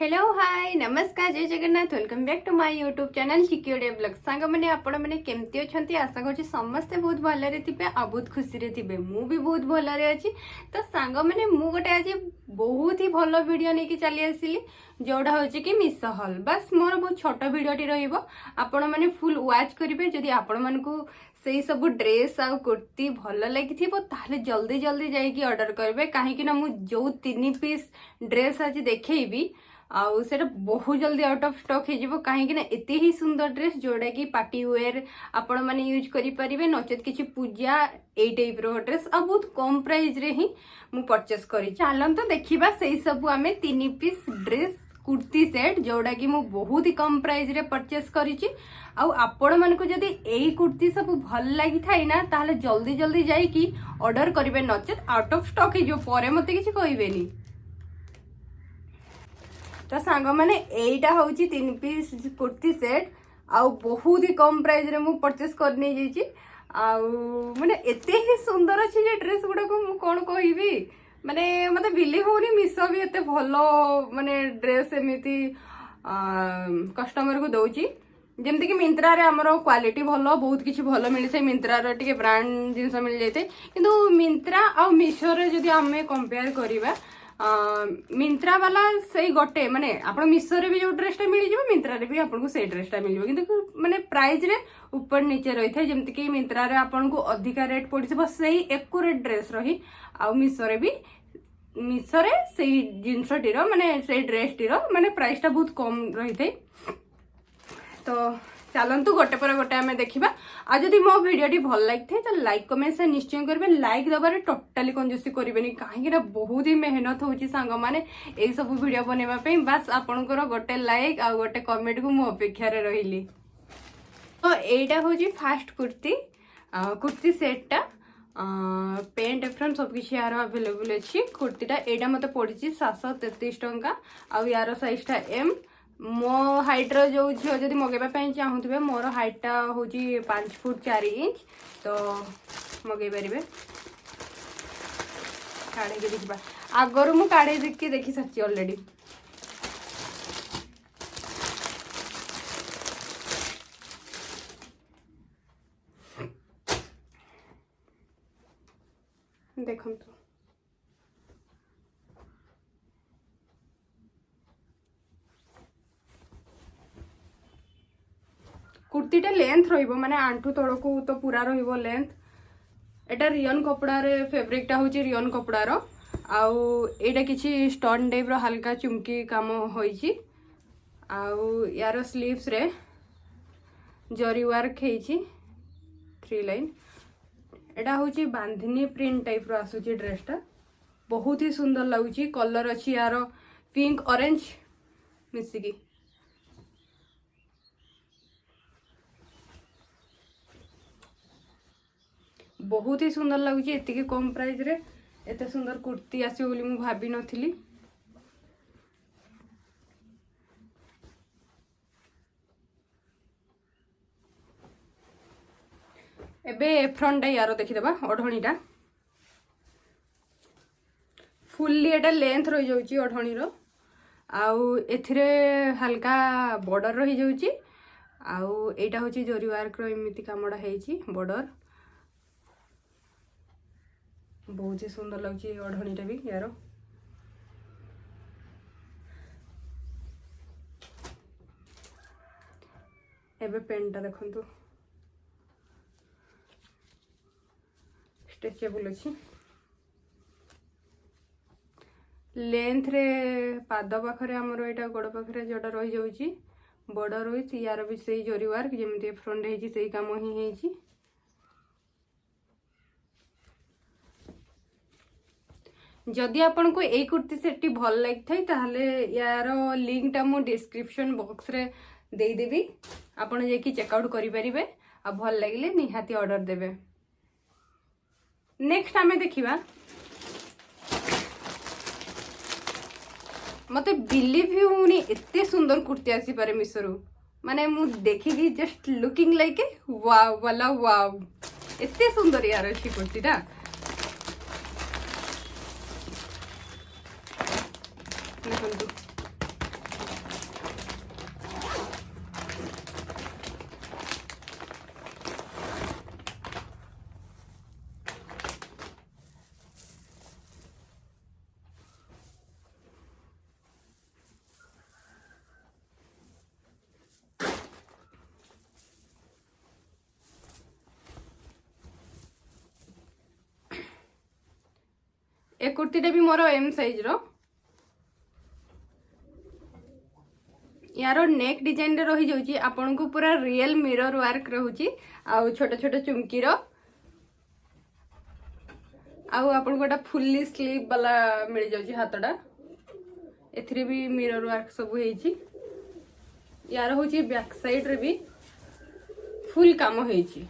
Hello hi नमस्कार जय Jagannath welcome back to my YouTube channel Chiki Odia blog song मैंने आपण मैंने केमती अच्छा आशा करूँ समस्ते बहुत भलरे थे आ बहुत खुशी रे थे मु भी बहुत भलरे अच्छी तो सांग मैंने मु गोटे आज बहुत ही भल वीडियो नहीं चली आसिली जोड़ा हूँ कि मिस हल बस मोर बहुत छोट वीडियोटी आपण मैंने फुल वाच करेंगे जदि आपण मानकू से सब ड्रेस आ कुर्ती भल लगी ताहले जल्दी जल्दी जाइए ऑर्डर करेंगे कहीं मु जो 3 पीस ड्रेस आज देखेबी आउ सेटा बहुत जल्दी आउट ऑफ स्टॉक हो कहीं एते ही सुंदर ड्रेस जोड़ा कि पार्टी वेयर आपण मैंने यूज करें नचेत किसी पूजा ए टाइप रो ड्रेस आ बहुत कम प्राइस रे ही मु परचेस करी चलते देखा से सब आम 3 पीस ड्रेस कुर्ती सेट जोड़ा कि मु बहुत ही कम प्राइस रे परचेस करी आपण मानक जदि यही कुर्ती सब भल लगी थाई ना ताहले जल्दी जल्दी जाइए ऑर्डर करेंगे नचेत आउट ऑफ स्टॉक हो मत किसी कहबेनी तो सांग मैंने यहीटा हूँ 3 पीस कुर्ती सेट आउ बहुत ही कम प्राइस रे मु परचेस कर नहीं जाइए माने एते ही सुंदर अच्छी जे ड्रेस गुड़ा को मु कौन कहबी माने मते बिलीव होनी मिशो भी एते भलो माने ड्रेस एमिति कस्टमर को दउची जेमती कि मिंत्रा रे हमर क्वालिटी भलो बहुत किछि भलो मिली से मिंत्रा रे टिके ब्रांड जिंस मिल जाते किंतु मिंत्रा आ मिशो रे जदी हमें कंपेयर करिबा मिंत्रा वाला सही गोटे माने आपण मिशो रे भी जो ड्रेसटा मिल जिवो मिंत्रा रे भी आपन को सही ड्रेसटा मिल जिवो किंतु माने प्राइस रे ऊपर नीचे रही थे जेमति कि मिंत्रा रे आपन को अधिका रेट पड़िछ सही एक्यूरेट ड्रेस रही आ मिशो रे भी मिशो रे सही जिंसटी रो माने सही ड्रेसटी रो माने प्राइसटा बहुत कम रही थे तो चलतु गोटे पर गोटे आम देखा आ जदि मो भिडियोटी भल लगी तो लाइक कमेंट से निश्चय करेंगे लाइक दबार टोटाली कंजूसी करेंगे कहीं बहुत ही मेहनत होची सांग माने यही सब वीडियो बनवाई बस आपणकर गोटे लाइक आ गोटे कमेंट को मु अपेक्षार रही तो यहीटा हूँ फास्ट कुर्ती कुर्ती सेटटा पेंट एफ्रन सबकि यार अवेलेबल अच्छी कुर्तीटा यहाँ मत पड़ी 733 टंका आ यार साइजटा एम मो हाइट रो जो झील जदि मगेबा चाहूबे मोर हाइटा हूँ 5 फुट 4 इंच तो मगे पारे काढ़े देखा आगर मु काढ़े देखी सारी ऑलरेडी देखो कुर्तीटा लेंथ रहिबो माने आंठू तळको तो पूरा रहिबो लेंथ एटा रियन कपड़ा रे फैब्रिकटा होची रियन कपड़ा रो आउ एटा किछि स्टोन टाइप रो हल्का चुमकी काम होईची आउ यार स्लीव्स रे जरी वर्क हेची 3 लाइन एटा होची बांधनी प्रिंट टाइप रो आसुची ड्रेसटा बहुत ही सुंदर लागुची कलर अछि यार पिंक ऑरेंज मिसिकी बहुत ही सुंदर लगुच एति कम प्राइस रे एते सुंदर कुर्ती आसी बोली मु भाभी नथिली एबे फ्रंट यार देखिदेबा ओढ़णीटा फुल्ली एटा लेंथ रही जाउची ओढ़णी रो आउ एथिरे हल्का बॉर्डर रही जाउची आउ एटा होची जरी वर्क रो एमिति कामडा हेची बॉर्डर बहुत ही सुंदर लगे ओढ़णीटा भी यार एबे पेंटा देखंतु स्ट्रेचेबल अच्छी लेंथ रे पाद पाखरे हमर एटा गोड़ पाखरे जोटा रही जाउची बॉर्डर होई यार भी सही जरी वर्क जेमति फ्रंट हेची सही काम ही हेची जदि आपन को ए कुर्ती सेट भल लगी थाई ताहले यार लिंकटा मु डिस्क्रिप्शन बॉक्स रे दे देबी आपन जे कि चेकआउट करि परिबे आ भल लागिले निहाती ऑर्डर देबे नेक्स्ट आमे देखिबा मते बिलीव ही होनी एते सुंदर कुर्ती आसी पारे मिसरू माने मु देखि जस्ट लुकिंग लाइक ए वाव वाला वाव एते सुंदर यार अछि कुर्तीटा देखो ए कुर्तीटा भी मोर एम साइज रो यार नेक डिजाइन रे रही जाउची आपन को पूरा रियल मिरर वर्क रहउची आ छोटा छोटा चुमकी रो आउ आपन गोटा फुल्ली स्लीव वाला मिल जाउची हातडा एथरे भी मिरर वर्क सब हेची यार होची बैक साइड रे भी फुल काम हेची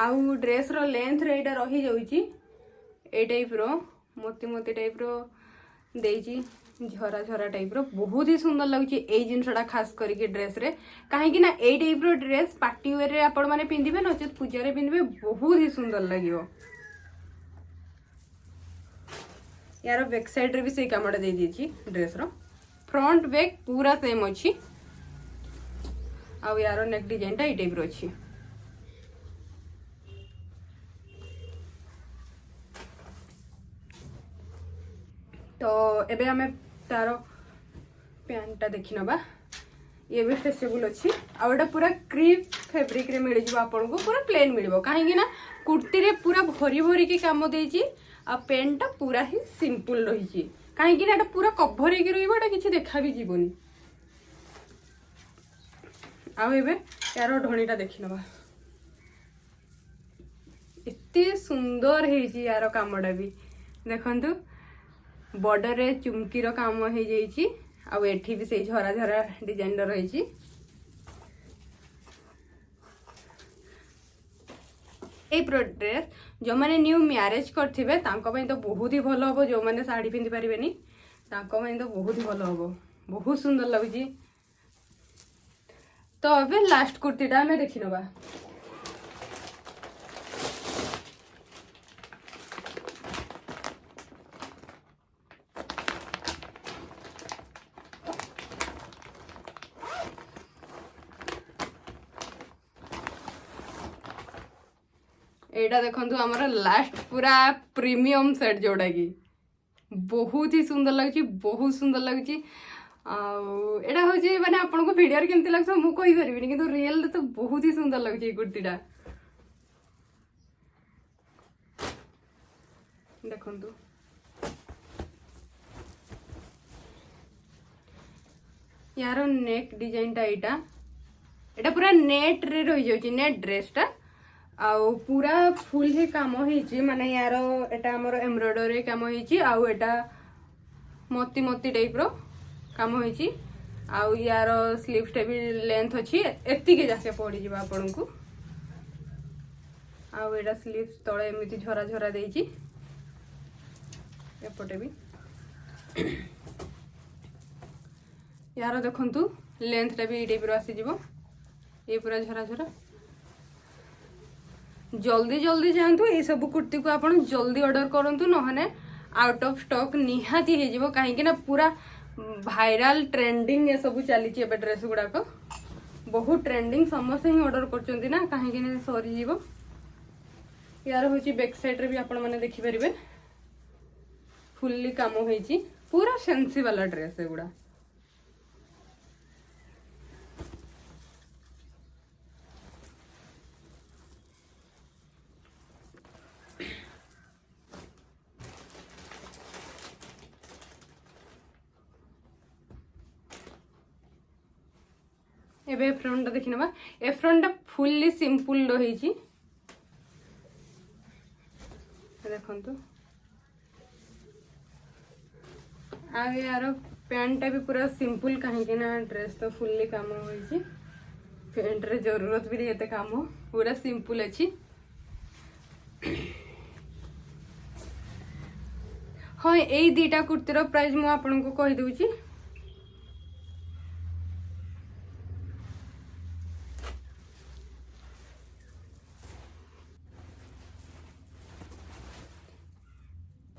आउ ड्रेस रो लेंथ रे एटा रही जाउची ए टाइप रो मोती मोती टाइप रो देइची झरा झरा टाइप रो बहुत ही सुंदर लगुची ए जिनसटा खास करके ड्रेस रे काहे कि ना ए टाइप रो ड्रेस पार्टी वेयर रे आपण माने पिंदिबे नचेत पूजा रे पिंदिबे बहुत ही सुंदर लागियो यार बैक साइड रे भी से कामडा दे दीची ड्रेस रो फ्रंट बैक पूरा सेम अछि आ यार नेक डिजाइन टा ए टाइप रो अछि तो एबे हमें तारो पैंटा देखि नबा ये भी स्ट्रेचेबल अछि आ एटा पूरा क्रीप फैब्रिक रे मिल जिवो आपन को पूरा प्लेन मिलबो काहे कि ना कुर्ती रे पूरा भरी भरी के काम देइची आ पैंटा पूरा ही सिंपल रही छी काहे कि ना एटा पूरा कवर हे के रहिबो एटा किछि देखा भी जीवनी आ एबे यार ढणीटा देखि नबा एते सुंदर हे छी यार कामडा भी देखंतु बॉर्डर रे चुमकी रो काम हे जाइची आ एठी भी से झरा झरा डिजाइन रो रही छी ए प्रो ड्रेस जो माने न्यू मैरिज करथिबे तांको पई तो बहुत ही भलो हबो जो माने साड़ी पिंदी परिबेनी तांको पई तो बहुत ही भलो हबो बहुत सुंदर लागुची तो अबे लास्ट कुर्तीटा हमें देखि नबा एटा देखंतु हमर लास्ट पूरा प्रीमियम सेट जोड़ा की बहुत ही सुंदर लगुची बहुत सुंदर लगुची एटा होची माने आपन को वीडियो रे केमति लागछ मु कहि परबिनी किंतु रियल तो बहुत ही सुंदर लगुची कुर्तीटा देखंतु यार नेक डिजाइन टा एटा पूरा नेट रे रही जाउची नेट ड्रेस टा आउ पूरा फुल ही काम होइची माने यार एटा हमर एम्ब्रॉयडरी काम होइची आउ एटा मोती मोती टाइप रो काम होइची आउ यार स्लीव्स टे भी लेंथ अछि एत्ती के जाके पड़ी जिबा आपन को आउ एटा स्लीव्स तळे एमिति झरा झरा देइची एपटे भी यार देखंतु लेंथ टा भी टाइप रो आसी जिवो ए पूरा झरा झरा जल्दी जल्दी जातु ये सब कुर्ती को आप जल्दी ऑर्डर करंतु नहने आउट ऑफ स्टॉक निहाती हे जिवो काहे कि ना पूरा भाइराल ट्रेंडिंग ये सब चली एबे ड्रेस गुड़ाक बहुत ट्रेंडिंग समस्त ही ऑर्डर करचंती ना काहे कि ना सरी जिवो यार होची बैक साइड रे भी आपण माने देखि परिबे फुल्ली काम होईची पूरा फैंसी वाला ड्रेस एगुड़ा एबे फ्रंट देखि नबा ए फ्रंट फुल्ली सिंपल रही देखंतु आगे यार पैंटा भी पूरा सिंपल कहीं ना ड्रेस तो फुल्ली काम होइछि पैंट रे जरूरत भी एते काम पूरा सिंपल अछि हाँ यही दीटा कुर्तीर प्राइस मु आपन को कहि दउछि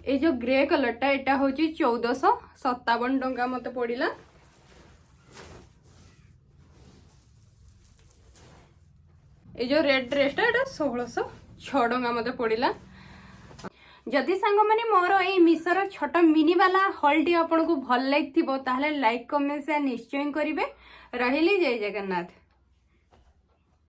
ये जो ग्रे कलर टा एटा होची 1457 टंका मते पड़िला ये जो रेड ड्रेस टा एटा 1606 टंका मते पड़िला जदि सांग माने मोर ए मिसर छोट मिनी वाला हॉल टी आपन को भल लाइक थिबो ताहले लाइक कमेंट से निश्चय करिवे रहिली जय जगन्नाथ।